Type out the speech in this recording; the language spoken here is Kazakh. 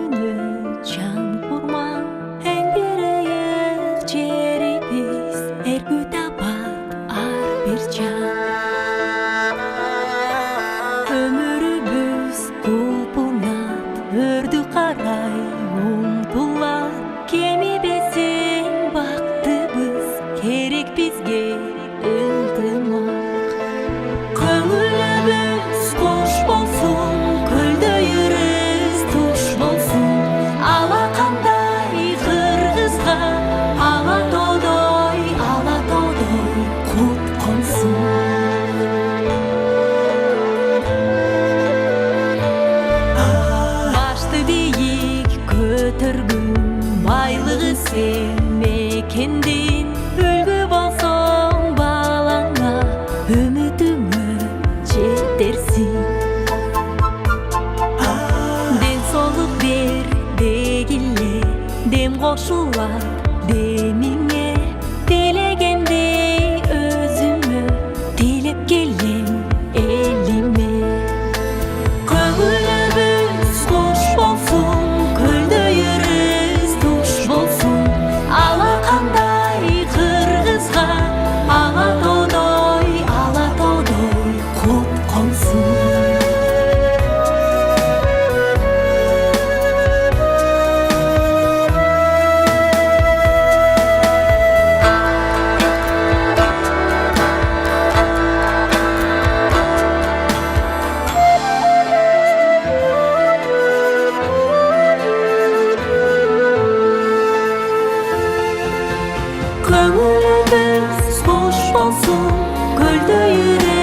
көңіліне жан құрман әң берейік жеребіз әргі табат ар бір жан өміріміз құлпынат өрді қарай ұмтылар кеми бесін бақтыбыз керек бізге ынтымақ көңіліміз қош болсын көлді үріз туш болсын алақандай қырғызға ала тодой құт қонсын башты биік көтергін байлығы сен мекенден үлгі болсаң балаңа үмітіңі жетерсің денсаулық бер дегіле дем қошулар деміңе тілегендей өзіме тілеп келем еліме көңіліміз қош болсын көлді үріз туш болсын алақандай қырғызға ала тодой құт қонсын көңіліміз қош болсын көлді үріз